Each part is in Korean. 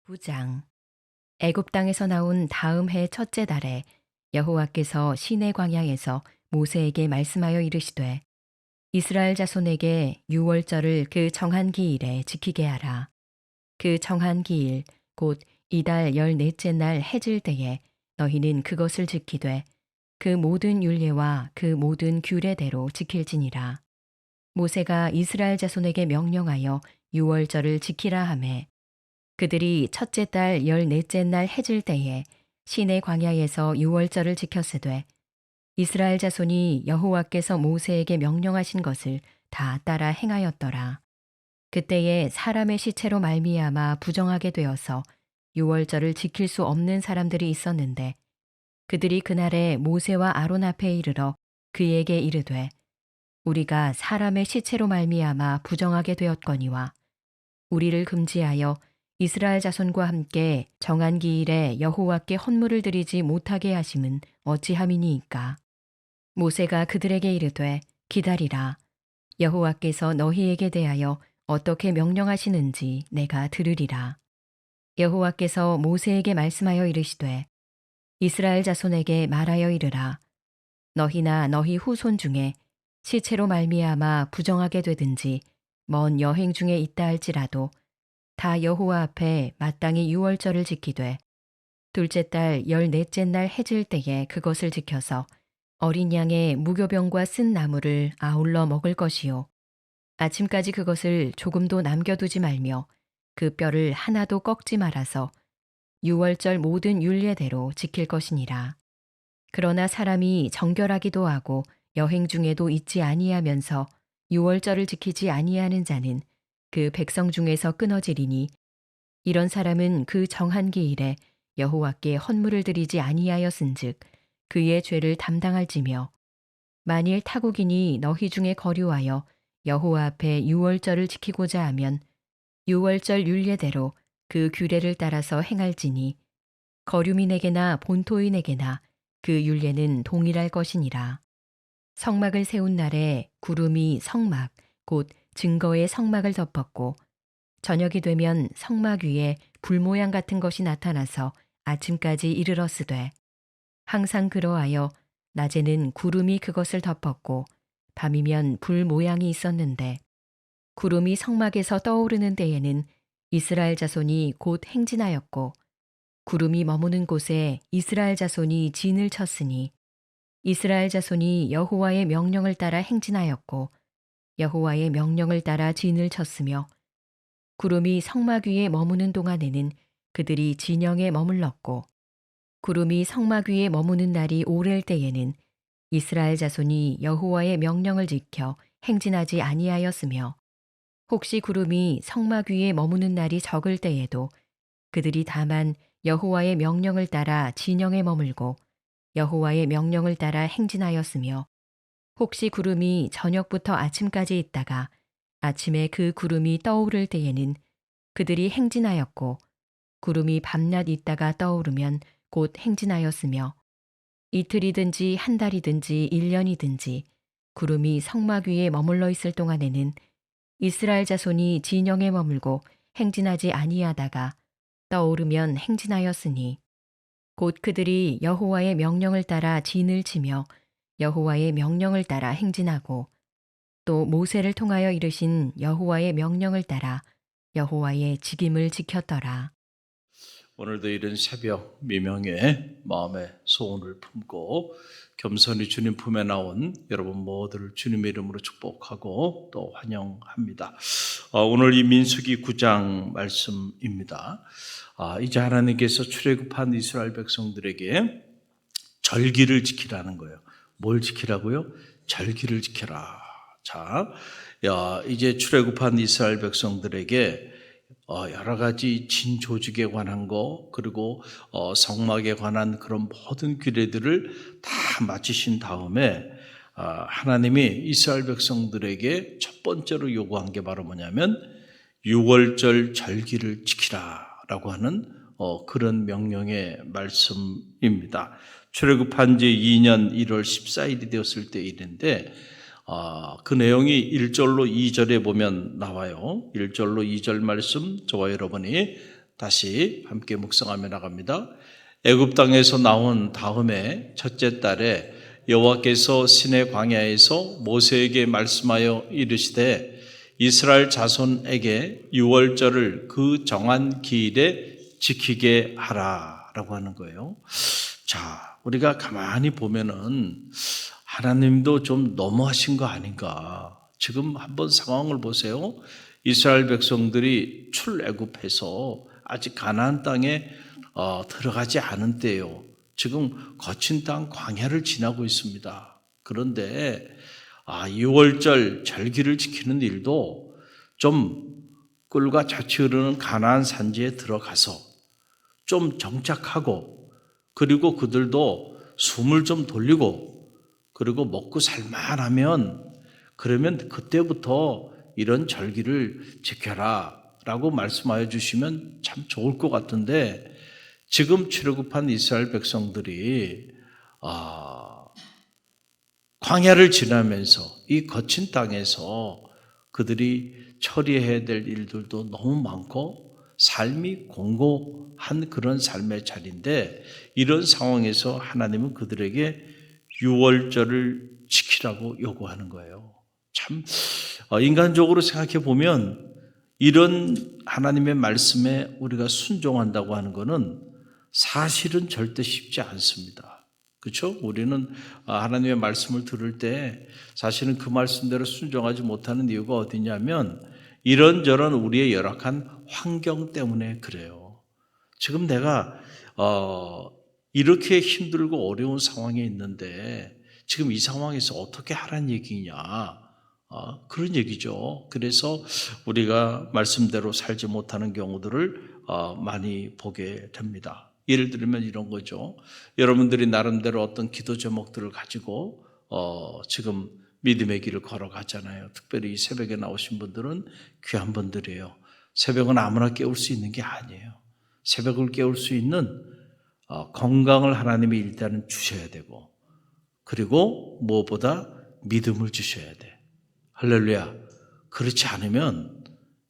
9장. 애굽 땅에서 나온 다음 해 첫째 달에 여호와께서 시내 광야에서 모세에게 말씀하여 이르시되 이스라엘 자손에게 유월절을 그 정한 기일에 지키게 하라. 그 정한 기일 곧 이달 14째 날 해질 때에 너희는 그것을 지키되 그 모든 율례와 그 모든 규례대로 지킬지니라. 모세가 이스라엘 자손에게 명령하여 유월절을 지키라 하매 그들이 첫째 달 14째 날 해질 때에 시내 광야에서 유월절을 지켰으되 이스라엘 자손이 여호와께서 모세에게 명령하신 것을 다 따라 행하였더라. 그때에 사람의 시체로 말미암아 부정하게 되어서 유월절을 지킬 수 없는 사람들이 있었는데 그들이 그날에 모세와 아론 앞에 이르러 그에게 이르되 우리가 사람의 시체로 말미암아 부정하게 되었거니와 우리를 금지하여 이스라엘 자손과 함께 정한 기일에 여호와께 헌물을 드리지 못하게 하심은 어찌함이니이까. 모세가 그들에게 이르되 기다리라. 여호와께서 너희에게 대하여 어떻게 명령하시는지 내가 들으리라. 여호와께서 모세에게 말씀하여 이르시되 이스라엘 자손에게 말하여 이르라. 너희나 너희 후손 중에 시체로 말미암아 부정하게 되든지 먼 여행 중에 있다 할지라도 다 여호와 앞에 마땅히 유월절을 지키되 둘째 달 14째 날 해질 때에 그것을 지켜서 어린 양의 무교병과 쓴 나물을 아울러 먹을 것이요 아침까지 그것을 조금도 남겨두지 말며 그 뼈를 하나도 꺾지 말아서 유월절 모든 율례대로 지킬 것이니라. 그러나 사람이 정결하기도 하고 여행 중에도 있지 아니하면서 유월절을 지키지 아니하는 자는 그 백성 중에서 끊어지리니 이런 사람은 그 정한 기일에 여호와께 헌물을 드리지 아니하였은즉 그의 죄를 담당할지며 만일 타국인이 너희 중에 거류하여 여호와 앞에 유월절을 지키고자 하면 유월절 율례대로 그 규례를 따라서 행할지니 거류민에게나 본토인에게나 그 율례는 동일할 것이니라. 성막을 세운 날에 구름이 성막 곧 증거의 성막을 덮었고 저녁이 되면 성막 위에 불 모양 같은 것이 나타나서 아침까지 이르렀으되 항상 그러하여 낮에는 구름이 그것을 덮었고 밤이면 불 모양이 있었는데 구름이 성막에서 떠오르는 때에는 이스라엘 자손이 곧 행진하였고 구름이 머무는 곳에 이스라엘 자손이 진을 쳤으니 이스라엘 자손이 여호와의 명령을 따라 행진하였고 여호와의 명령을 따라 진을 쳤으며 구름이 성막 위에 머무는 동안에는 그들이 진영에 머물렀고 구름이 성막 위에 머무는 날이 오랠 때에는 이스라엘 자손이 여호와의 명령을 지켜 행진하지 아니하였으며 혹시 구름이 성막 위에 머무는 날이 적을 때에도 그들이 다만 여호와의 명령을 따라 진영에 머물고 여호와의 명령을 따라 행진하였으며 혹시 구름이 저녁부터 아침까지 있다가 아침에 그 구름이 떠오를 때에는 그들이 행진하였고 구름이 밤낮 있다가 떠오르면 곧 행진하였으며 이틀이든지 한 달이든지 1년이든지 구름이 성막 위에 머물러 있을 동안에는 이스라엘 자손이 진영에 머물고 행진하지 아니하다가 떠오르면 행진하였으니 곧 그들이 여호와의 명령을 따라 진을 치며 여호와의 명령을 따라 행진하고 또 모세를 통하여 이르신 여호와의 명령을 따라 여호와의 직임을 지켰더라. 오늘도 이른 새벽 미명에 마음의 소원을 품고 겸손히 주님 품에 나온 여러분 모두를 주님의 이름으로 축복하고 또 환영합니다. 오늘 이 민수기 9장 말씀입니다. 이제 하나님께서 출애굽한 이스라엘 백성들에게 절기를 지키라는 거예요. 뭘 지키라고요? 절기를 지켜라. 자, 이제 출애굽한 이스라엘 백성들에게 여러 가지 진조직에 관한 거 그리고 성막에 관한 그런 모든 규례들을 다 마치신 다음에 하나님이 이스라엘 백성들에게 첫 번째로 요구한 게 바로 뭐냐면 유월절 절기를 지키라라고 하는 그런 명령의 말씀입니다. 출애굽한 지 2년 1월 14일이 되었을 때 일인데 그 내용이 1절로 2절에 보면 나와요. 1절로 2절 말씀 저와 여러분이 다시 함께 묵상하며 나갑니다. 애굽 땅에서 나온 다음에 첫째 달에 여호와께서 시내 광야에서 모세에게 말씀하여 이르시되 이스라엘 자손에게 유월절을 그 정한 기일에 지키게 하라라고 하는 거예요. 자, 우리가 가만히 보면은 하나님도 좀 너무하신 거 아닌가. 지금 한번 상황을 보세요. 이스라엘 백성들이 출애굽해서 아직 가나안 땅에 들어가지 않은 때요. 지금 거친 땅 광야를 지나고 있습니다. 그런데 6월절 절기를 지키는 일도 좀 꿀과 젖이 흐르는 가나안 산지에 들어가서 좀 정착하고, 그리고 그들도 숨을 좀 돌리고, 그리고 먹고 살만하면, 그러면 그때부터 이런 절기를 지켜라 라고 말씀하여 주시면 참 좋을 것 같은데, 지금 출애굽한 이스라엘 백성들이 광야를 지나면서 이 거친 땅에서 그들이 처리해야 될 일들도 너무 많고 삶이 공고한 그런 삶의 자리인데, 이런 상황에서 하나님은 그들에게 유월절을 지키라고 요구하는 거예요. 참 인간적으로 생각해 보면 이런 하나님의 말씀에 우리가 순종한다고 하는 것은 사실은 절대 쉽지 않습니다. 그렇죠? 우리는 하나님의 말씀을 들을 때 사실은 그 말씀대로 순종하지 못하는 이유가 어디냐면 이런저런 우리의 열악한 환경 때문에 그래요. 지금 내가 이렇게 힘들고 어려운 상황에 있는데 지금 이 상황에서 어떻게 하라는 얘기냐, 그런 얘기죠. 그래서 우리가 말씀대로 살지 못하는 경우들을 많이 보게 됩니다. 예를 들면 이런 거죠. 여러분들이 나름대로 어떤 기도 제목들을 가지고 지금 믿음의 길을 걸어가잖아요. 특별히 이 새벽에 나오신 분들은 귀한 분들이에요. 새벽은 아무나 깨울 수 있는 게 아니에요. 새벽을 깨울 수 있는 건강을 하나님이 일단은 주셔야 되고, 그리고 무엇보다 믿음을 주셔야 돼. 할렐루야. 그렇지 않으면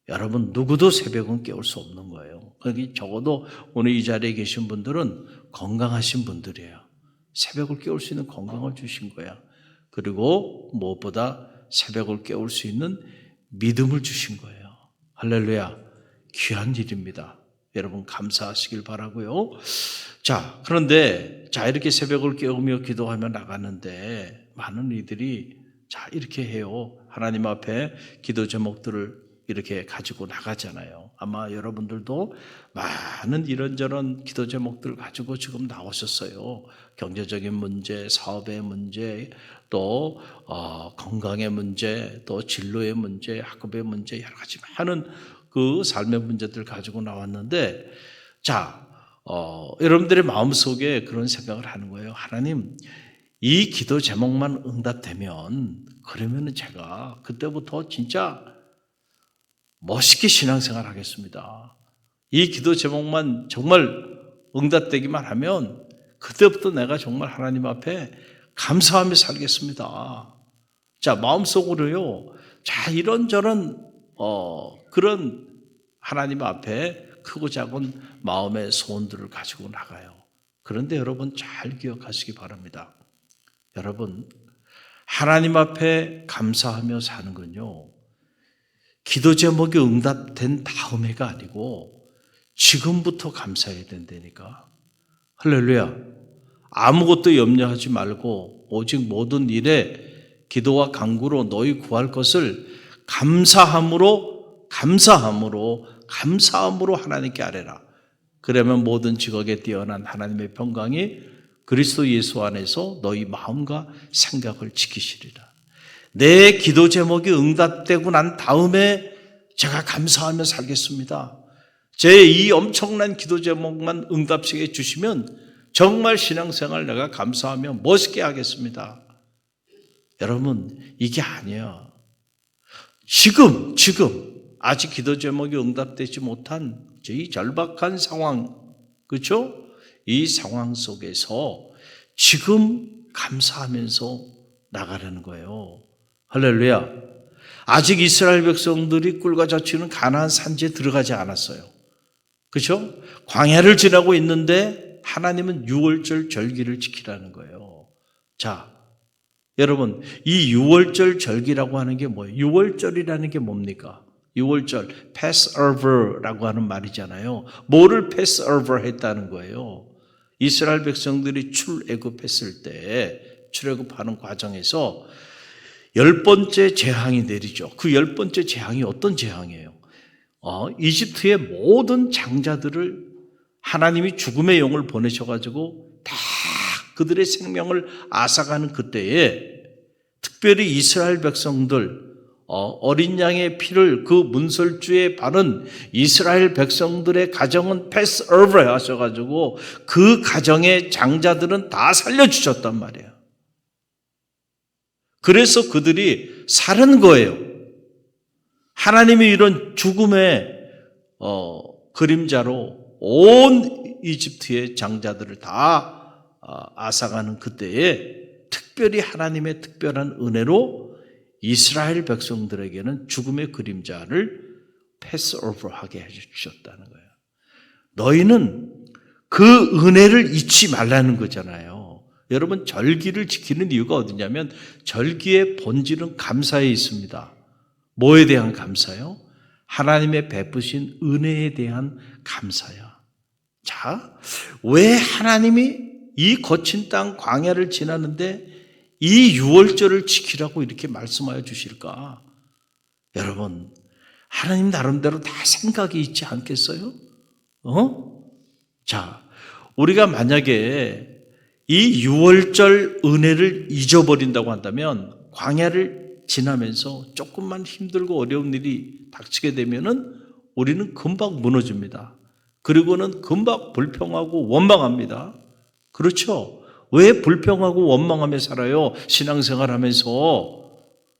여러분 누구도 새벽은 깨울 수 없는 거예요. 거기 적어도 오늘 이 자리에 계신 분들은 건강하신 분들이에요. 새벽을 깨울 수 있는 건강을 주신 거야. 그리고 무엇보다 새벽을 깨울 수 있는 믿음을 주신 거예요. 할렐루야. 귀한 일입니다. 여러분 감사하시길 바라고요. 자, 그런데 이렇게 새벽을 깨우며 기도하며 나가는데 많은 이들이 이렇게 해요. 하나님 앞에 기도 제목들을 이렇게 가지고 나가잖아요. 아마 여러분들도 많은 이런저런 기도 제목들을 가지고 지금 나오셨어요. 경제적인 문제, 사업의 문제, 또 건강의 문제, 또 진로의 문제, 학업의 문제, 여러 가지 많은 그 삶의 문제들 가지고 나왔는데, 여러분들의 마음속에 그런 생각을 하는 거예요. 하나님, 이 기도 제목만 응답되면 그러면 제가 그때부터 진짜 멋있게 신앙생활 하겠습니다. 이 기도 제목만 정말 응답되기만 하면 그때부터 내가 정말 하나님 앞에 감사하며 살겠습니다. 마음속으로요. 이런저런 그런 하나님 앞에 크고 작은 마음의 소원들을 가지고 나가요. 그런데 여러분 잘 기억하시기 바랍니다. 여러분, 하나님 앞에 감사하며 사는 건요, 기도 제목이 응답된 다음에가 아니고 지금부터 감사해야 된다니까. 할렐루야. 아무것도 염려하지 말고 오직 모든 일에 기도와 간구로 너희 구할 것을 감사함으로 하나님께 아뢰라. 그러면 모든 직업에 뛰어난 하나님의 평강이 그리스도 예수 안에서 너희 마음과 생각을 지키시리라. 내 기도 제목이 응답되고 난 다음에 제가 감사하며 살겠습니다. 제 이 엄청난 기도 제목만 응답시켜 주시면 정말 신앙생활 내가 감사하며 멋있게 하겠습니다. 여러분, 이게 아니에요. 지금 아직 기도 제목이 응답되지 못한 이 절박한 상황, 그렇죠? 이 상황 속에서 지금 감사하면서 나가라는 거예요. 할렐루야. 아직 이스라엘 백성들이 꿀과 젖이 흐르는 가나안 산지에 들어가지 않았어요. 그렇죠? 광야를 지나고 있는데 하나님은 유월절 절기를 지키라는 거예요. 자, 여러분, 이 유월절 절기라고 하는 게 뭐예요? 유월절이라는 게 뭡니까? 유월절, Passover라고 하는 말이잖아요. 뭐를 Passover 했다는 거예요? 이스라엘 백성들이 출애굽했을 때, 출애굽하는 과정에서 10번째 재앙이 내리죠. 그 10번째 재앙이 어떤 재앙이에요? 이집트의 모든 장자들을 하나님이 죽음의 영을 보내셔가지고 다 그들의 생명을 앗아가는 그때에 특별히 이스라엘 백성들, 어린 양의 피를 그 문설주에 바른 이스라엘 백성들의 가정은 패스오버 하셔가지고 그 가정의 장자들은 다 살려주셨단 말이에요. 그래서 그들이 살은 거예요. 하나님이 이런 죽음의 그림자로 온 이집트의 장자들을 다 앗아가는 그때에 특별히 하나님의 특별한 은혜로 이스라엘 백성들에게는 죽음의 그림자를 패스오버하게 해주셨다는 거예요. 너희는 그 은혜를 잊지 말라는 거잖아요. 여러분, 절기를 지키는 이유가 어디냐면 절기의 본질은 감사에 있습니다. 뭐에 대한 감사요? 하나님의 베푸신 은혜에 대한 감사야. 자, 왜 하나님이 이 거친 땅 광야를 지나는데 이 유월절을 지키라고 이렇게 말씀하여 주실까? 여러분, 하나님 나름대로 다 생각이 있지 않겠어요? 자, 우리가 만약에 이 유월절 은혜를 잊어버린다고 한다면 광야를 지나면서 조금만 힘들고 어려운 일이 닥치게 되면은 우리는 금방 무너집니다. 그리고는 금방 불평하고 원망합니다. 그렇죠? 왜 불평하고 원망하며 살아요? 신앙생활 하면서.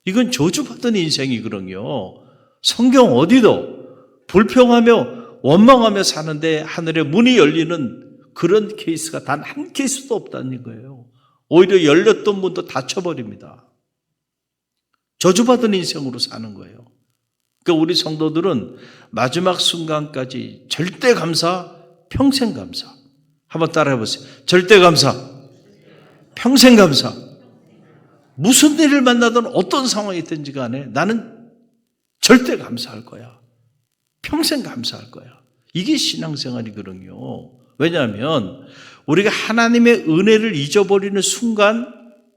이건 저주받은 인생이거든요. 성경 어디도 불평하며 원망하며 사는데 하늘의 문이 열리는 그런 케이스가 단 한 케이스도 없다는 거예요. 오히려 열렸던 문도 닫혀버립니다. 저주받은 인생으로 사는 거예요. 그러니까 우리 성도들은 마지막 순간까지 절대 감사, 평생 감사. 한번 따라해 보세요. 절대 감사, 평생 감사. 무슨 일을 만나든 어떤 상황이 있든지 간에 나는 절대 감사할 거야. 평생 감사할 거야. 이게 신앙생활이거든요. 왜냐하면 우리가 하나님의 은혜를 잊어버리는 순간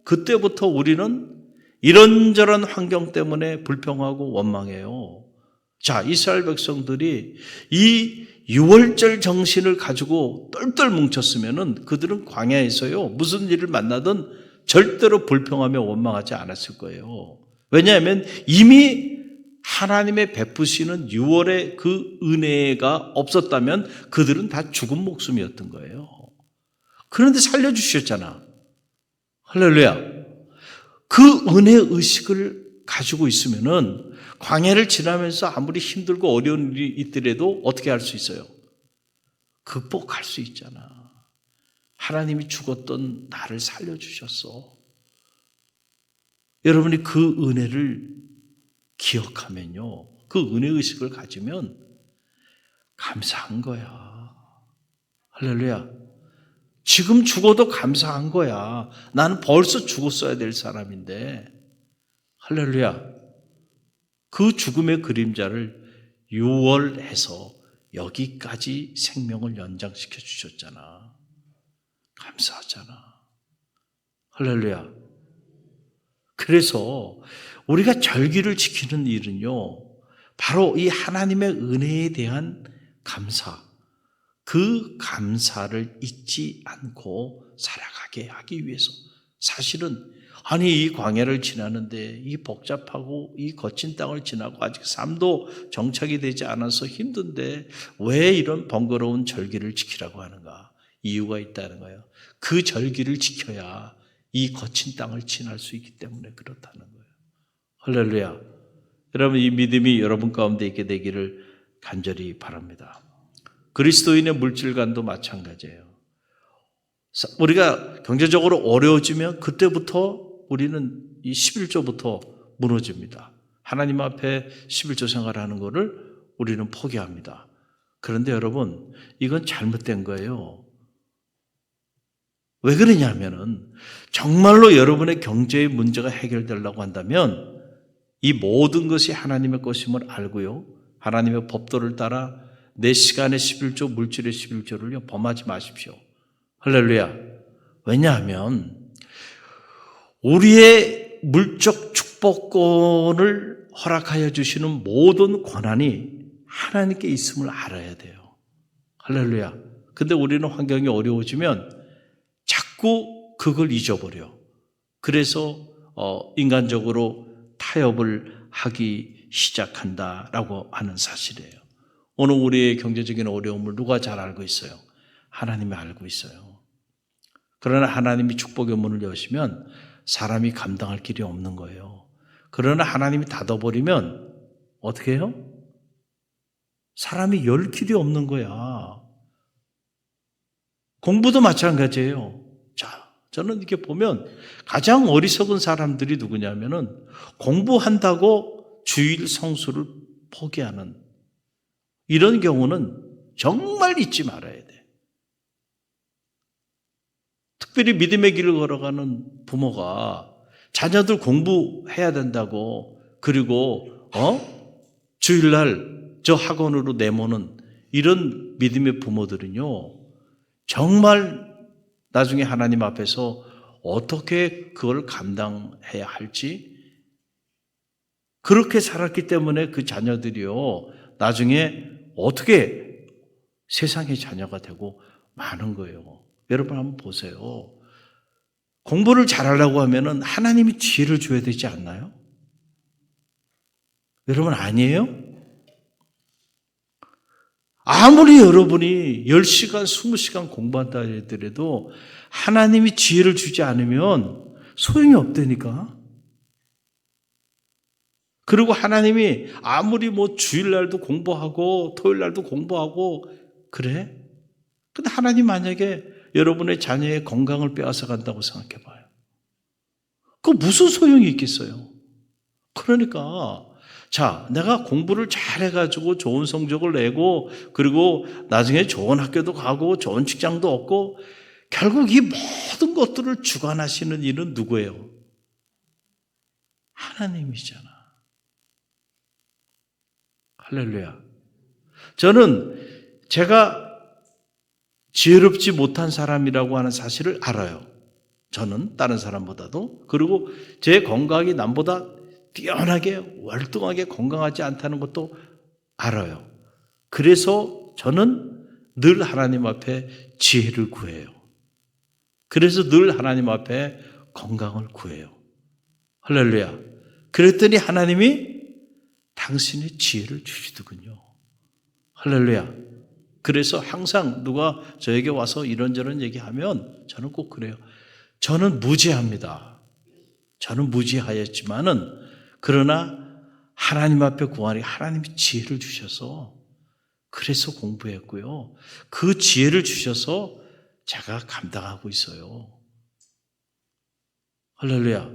그때부터 우리는 이런저런 환경 때문에 불평하고 원망해요. 자, 이스라엘 백성들이 이 유월절 정신을 가지고 똘똘 뭉쳤으면은 그들은 광야에서요, 무슨 일을 만나든 절대로 불평하며 원망하지 않았을 거예요. 왜냐하면 이미 하나님의 베푸시는 6월의 그 은혜가 없었다면 그들은 다 죽은 목숨이었던 거예요. 그런데 살려주셨잖아. 할렐루야. 그 은혜 의식을 가지고 있으면은 광야를 지나면서 아무리 힘들고 어려운 일이 있더라도 어떻게 할 수 있어요? 극복할 수 있잖아. 하나님이 죽었던 나를 살려주셨어. 여러분이 그 은혜를 기억하면요, 그 은혜의식을 가지면 감사한 거야. 할렐루야. 지금 죽어도 감사한 거야. 나는 벌써 죽었어야 될 사람인데. 할렐루야. 그 죽음의 그림자를 6월해서 여기까지 생명을 연장시켜 주셨잖아. 감사하잖아. 할렐루야. 그래서 우리가 절기를 지키는 일은요, 바로 이 하나님의 은혜에 대한 감사, 그 감사를 잊지 않고 살아가게 하기 위해서. 사실은 아니 이 광야를 지나는데 이 복잡하고 이 거친 땅을 지나고 아직 삶도 정착이 되지 않아서 힘든데 왜 이런 번거로운 절기를 지키라고 하는가? 이유가 있다는 거예요. 그 절기를 지켜야 이 거친 땅을 지날 수 있기 때문에 그렇다는 거예요. 할렐루야. 여러분, 이 믿음이 여러분 가운데 있게 되기를 간절히 바랍니다. 그리스도인의 물질관도 마찬가지예요. 우리가 경제적으로 어려워지면 그때부터 우리는 이 11조부터 무너집니다. 하나님 앞에 11조 생활하는 것을 우리는 포기합니다. 그런데 여러분, 이건 잘못된 거예요. 왜 그러냐면은 정말로 여러분의 경제의 문제가 해결되려고 한다면 이 모든 것이 하나님의 것임을 알고요. 하나님의 법도를 따라 내 시간의 11조, 물질의 11조를요, 범하지 마십시오. 할렐루야. 왜냐하면 우리의 물적 축복권을 허락하여 주시는 모든 권한이 하나님께 있음을 알아야 돼요. 할렐루야. 근데 우리는 환경이 어려워지면 자꾸 그걸 잊어버려. 그래서 인간적으로 타협을 하기 시작한다라고 하는 사실이에요. 오늘 우리의 경제적인 어려움을 누가 잘 알고 있어요? 하나님이 알고 있어요. 그러나 하나님이 축복의 문을 여시면 사람이 감당할 길이 없는 거예요. 그러나 하나님이 닫아버리면 어떻게 해요? 사람이 열 길이 없는 거야. 공부도 마찬가지예요. 자, 저는 이렇게 보면 가장 어리석은 사람들이 누구냐면은 공부한다고 주일 성수를 포기하는 이런 경우는 정말 잊지 말아야 돼. 특별히 믿음의 길을 걸어가는 부모가 자녀들 공부해야 된다고 그리고 주일날 저 학원으로 내모는 이런 믿음의 부모들은요. 정말 나중에 하나님 앞에서 어떻게 그걸 감당해야 할지 그렇게 살았기 때문에 그 자녀들이요. 나중에 어떻게 세상의 자녀가 되고 마는 거예요. 여러분 한번 보세요. 공부를 잘하려고 하면은 하나님이 지혜를 줘야 되지 않나요? 여러분 아니에요? 아무리 여러분이 10시간, 20시간 공부한다 하더라도 하나님이 지혜를 주지 않으면 소용이 없다니까. 그리고 하나님이 아무리 주일날도 공부하고 토요일날도 공부하고 그래? 근데 하나님 만약에 여러분의 자녀의 건강을 빼앗아 간다고 생각해 봐요. 그 무슨 소용이 있겠어요? 그러니까 자, 내가 공부를 잘해가지고 좋은 성적을 내고 그리고 나중에 좋은 학교도 가고 좋은 직장도 얻고 결국 이 모든 것들을 주관하시는 이는 누구예요? 하나님이잖아. 할렐루야. 저는 제가 지혜롭지 못한 사람이라고 하는 사실을 알아요. 저는 다른 사람보다도. 그리고 제 건강이 남보다 뛰어나게 월등하게 건강하지 않다는 것도 알아요. 그래서 저는 늘 하나님 앞에 지혜를 구해요. 그래서 늘 하나님 앞에 건강을 구해요. 할렐루야. 그랬더니 하나님이 당신의 지혜를 주시더군요. 할렐루야. 그래서 항상 누가 저에게 와서 이런저런 얘기하면 저는 꼭 그래요. 저는 무지합니다. 저는 무지하였지만은 그러나 하나님 앞에 구하니 하나님이 지혜를 주셔서 그래서 공부했고요. 그 지혜를 주셔서 제가 감당하고 있어요. 할렐루야.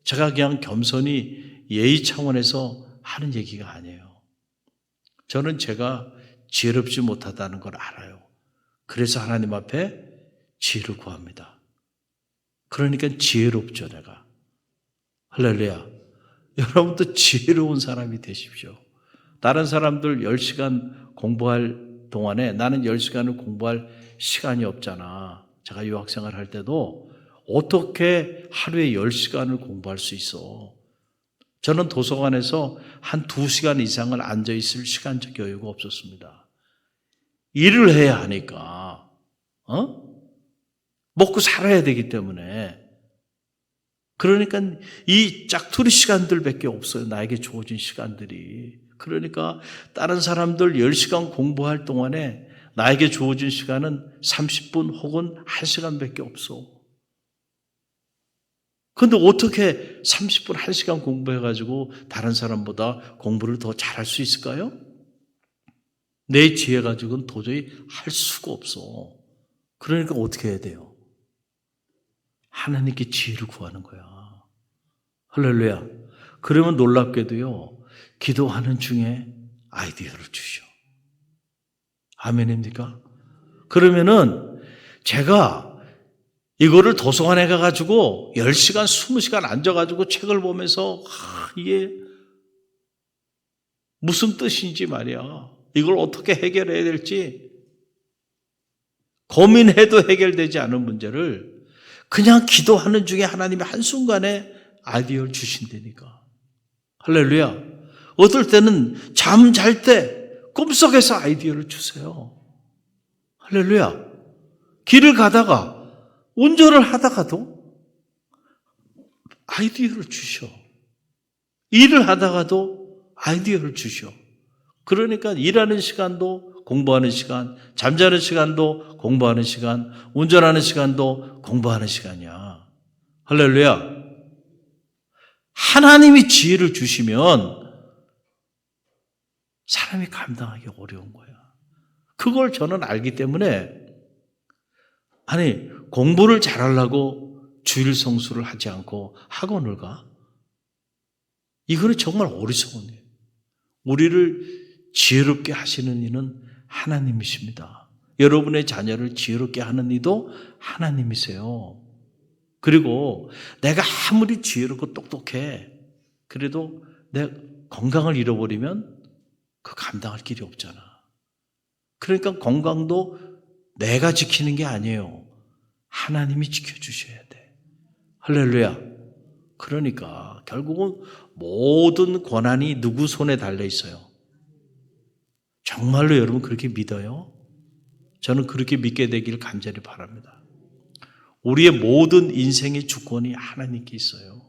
제가 그냥 겸손히 예의 차원에서 하는 얘기가 아니에요. 저는 제가 지혜롭지 못하다는 걸 알아요. 그래서 하나님 앞에 지혜를 구합니다. 그러니까 지혜롭죠, 내가. 할렐루야. 여러분도 지혜로운 사람이 되십시오. 다른 사람들 10시간 공부할 동안에 나는 10시간을 공부할 시간이 없잖아. 제가 유학생활 할 때도 어떻게 하루에 10시간을 공부할 수 있어? 저는 도서관에서 한 2시간 이상을 앉아있을 시간적 여유가 없었습니다. 일을 해야 하니까, 먹고 살아야 되기 때문에. 그러니까 이 짝투리 시간들밖에 없어요. 나에게 주어진 시간들이. 그러니까 다른 사람들 10시간 공부할 동안에 나에게 주어진 시간은 30분 혹은 1시간밖에 없어. 그런데 어떻게 30분, 1시간 공부해가지고 다른 사람보다 공부를 더 잘할 수 있을까요? 내 지혜 가지고는 도저히 할 수가 없어. 그러니까 어떻게 해야 돼요? 하나님께 지혜를 구하는 거야. 할렐루야. 그러면 놀랍게도요, 기도하는 중에 아이디어를 주셔. 아멘입니까? 그러면은 제가 이거를 도서관에 가가지고 10시간, 20시간 앉아가지고 책을 보면서 이게 무슨 뜻인지 말이야. 이걸 어떻게 해결해야 될지 고민해도 해결되지 않은 문제를 그냥 기도하는 중에 하나님이 한순간에 아이디어를 주신다니까. 할렐루야. 어떨 때는 잠 잘 때 꿈속에서 아이디어를 주세요. 할렐루야. 길을 가다가 운전을 하다가도 아이디어를 주셔. 일을 하다가도 아이디어를 주셔. 그러니까 일하는 시간도 공부하는 시간, 잠자는 시간도 공부하는 시간, 운전하는 시간도 공부하는 시간이야. 할렐루야. 하나님이 지혜를 주시면 사람이 감당하기 어려운 거야. 그걸 저는 알기 때문에 공부를 잘하려고 주일 성수를 하지 않고 학원을 가? 이거는 정말 어리석은 일이에요. 우리를 지혜롭게 하시는 이는 하나님이십니다. 여러분의 자녀를 지혜롭게 하는 이도 하나님이세요. 그리고 내가 아무리 지혜롭고 똑똑해, 그래도 내 건강을 잃어버리면 그 감당할 길이 없잖아. 그러니까 건강도 내가 지키는 게 아니에요. 하나님이 지켜주셔야 돼. 할렐루야. 그러니까 결국은 모든 권한이 누구 손에 달려 있어요? 정말로 여러분 그렇게 믿어요? 저는 그렇게 믿게 되길 간절히 바랍니다. 우리의 모든 인생의 주권이 하나님께 있어요.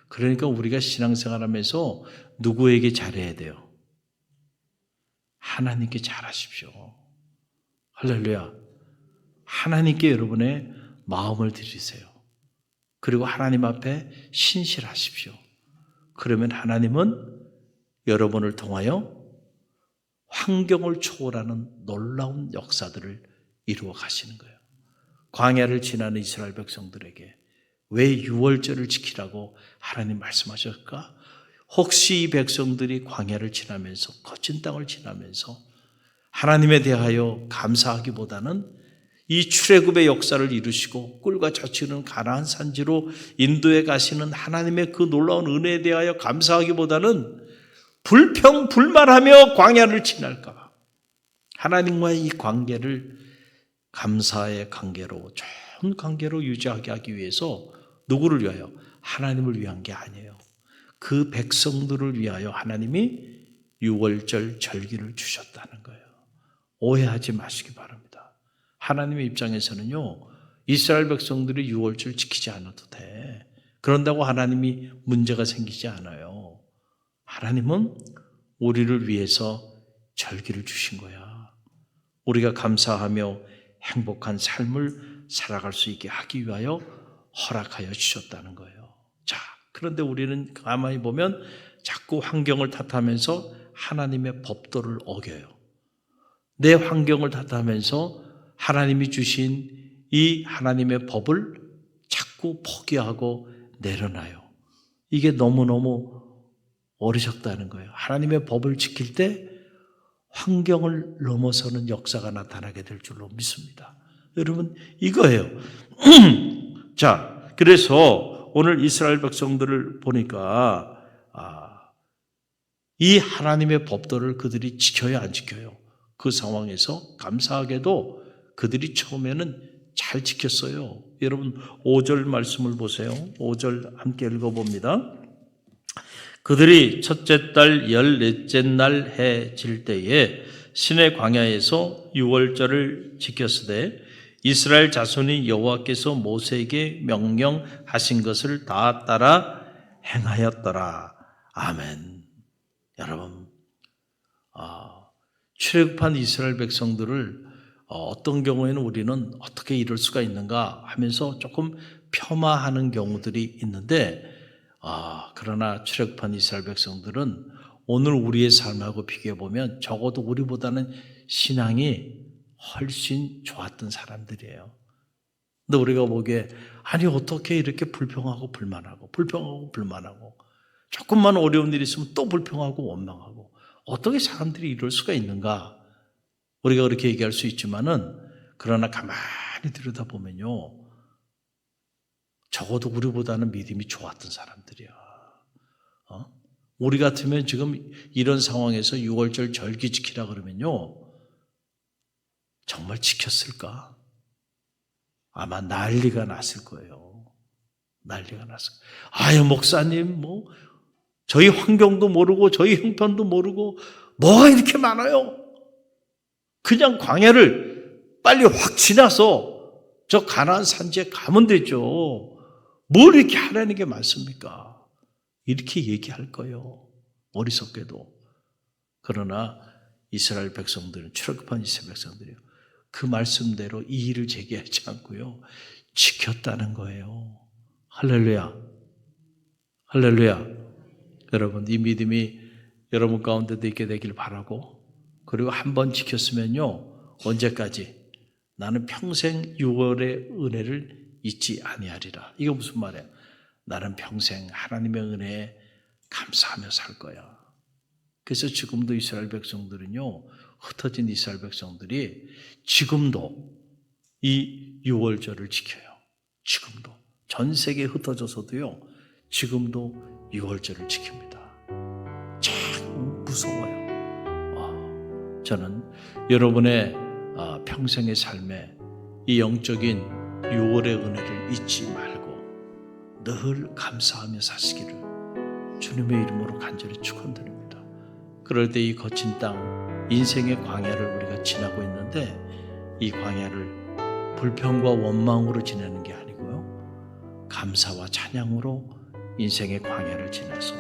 그러니까 우리가 신앙생활하면서 누구에게 잘해야 돼요? 하나님께 잘하십시오. 할렐루야. 하나님께 여러분의 마음을 드리세요. 그리고 하나님 앞에 신실하십시오. 그러면 하나님은 여러분을 통하여 환경을 초월하는 놀라운 역사들을 이루어 가시는 거예요. 광야를 지나는 이스라엘 백성들에게 왜 유월절을 지키라고 하나님 말씀하셨을까? 혹시 이 백성들이 광야를 지나면서 거친 땅을 지나면서 하나님에 대하여 감사하기보다는 이 출애굽의 역사를 이루시고 꿀과 젖이 가나안 산지로 인도에 가시는 하나님의 그 놀라운 은혜에 대하여 감사하기보다는 불평불만하며 광야를 지날까 봐 하나님과의 이 관계를 감사의 관계로, 좋은 관계로 유지하게 하기 위해서 누구를 위하여? 하나님을 위한 게 아니에요. 그 백성들을 위하여 하나님이 유월절 절기를 주셨다는 거예요. 오해하지 마시기 바랍니다. 하나님의 입장에서는요, 이스라엘 백성들이 유월절 지키지 않아도 돼. 그런다고 하나님이 문제가 생기지 않아요. 하나님은 우리를 위해서 절기를 주신 거야. 우리가 감사하며 행복한 삶을 살아갈 수 있게 하기 위하여 허락하여 주셨다는 거예요. 자, 그런데 우리는 가만히 보면 자꾸 환경을 탓하면서 하나님의 법도를 어겨요. 내 환경을 탓하면서 하나님이 주신 이 하나님의 법을 자꾸 포기하고 내려놔요. 이게 너무너무 어리석다는 거예요. 하나님의 법을 지킬 때 환경을 넘어서는 역사가 나타나게 될 줄로 믿습니다. 여러분, 이거예요. 자, 그래서 오늘 이스라엘 백성들을 보니까 이 하나님의 법도를 그들이 지켜야 안 지켜요. 그 상황에서 감사하게도 그들이 처음에는 잘 지켰어요. 여러분 5절 말씀을 보세요. 5절 함께 읽어봅니다. 그들이 첫째 달 14째 날 해 질 때에 시내 광야에서 유월절을 지켰으되 이스라엘 자손이 여호와께서 모세에게 명령하신 것을 다 따라 행하였더라. 아멘. 여러분, 출애굽한 이스라엘 백성들을 어떤 경우에는 우리는 어떻게 이럴 수가 있는가 하면서 조금 폄하하는 경우들이 있는데, 그러나 출애굽한 이스라엘 백성들은 오늘 우리의 삶하고 비교해 보면 적어도 우리보다는 신앙이 훨씬 좋았던 사람들이에요. 근데 우리가 보기에 아니 어떻게 이렇게 불평하고 불만하고 조금만 어려운 일이 있으면 또 불평하고 원망하고 어떻게 사람들이 이럴 수가 있는가? 우리가 그렇게 얘기할 수 있지만은 그러나 가만히 들여다보면요. 적어도 우리보다는 믿음이 좋았던 사람들이야. 우리 같으면 지금 이런 상황에서 6월절 절기 지키라 그러면요. 정말 지켰을까? 아마 난리가 났을 거예요. 난리가 났을 거예요. 아유, 목사님, 저희 환경도 모르고, 저희 형편도 모르고, 뭐가 이렇게 많아요? 그냥 광야를 빨리 확 지나서 저 가나안 산지에 가면 되죠. 뭘 이렇게 하라는 게 많습니까? 이렇게 얘기할 거예요. 어리석게도. 그러나 이스라엘 백성들은, 출애굽한 이스라엘 백성들이요. 그 말씀대로 이의를 제기하지 않고요. 지켰다는 거예요. 할렐루야. 할렐루야. 여러분, 이 믿음이 여러분 가운데도 있게 되길 바라고, 그리고 한번 지켰으면요. 언제까지? 나는 평생 6월의 은혜를 잊지 아니하리라. 이거 무슨 말이야? 나는 평생 하나님의 은혜에 감사하며 살 거야. 그래서 지금도 이스라엘 백성들은요. 흩어진 이스라엘 백성들이 지금도 이 6월절을 지켜요. 지금도. 전 세계에 흩어져서도요. 지금도 6월절을 지킵니다. 참 무서워요. 저는 여러분의 평생의 삶에 이 영적인 6월의 은혜를 잊지 말고 늘 감사하며 사시기를 주님의 이름으로 간절히 축원드립니다. 그럴 때 이 거친 땅, 인생의 광야를 우리가 지나고 있는데 이 광야를 불평과 원망으로 지내는 게 아니고요. 감사와 찬양으로 인생의 광야를 지나서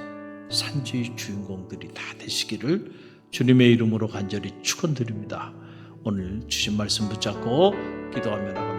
산지의 주인공들이 다 되시기를 주님의 이름으로 간절히 축원드립니다. 오늘 주신 말씀 붙잡고 기도하며 나갑니다.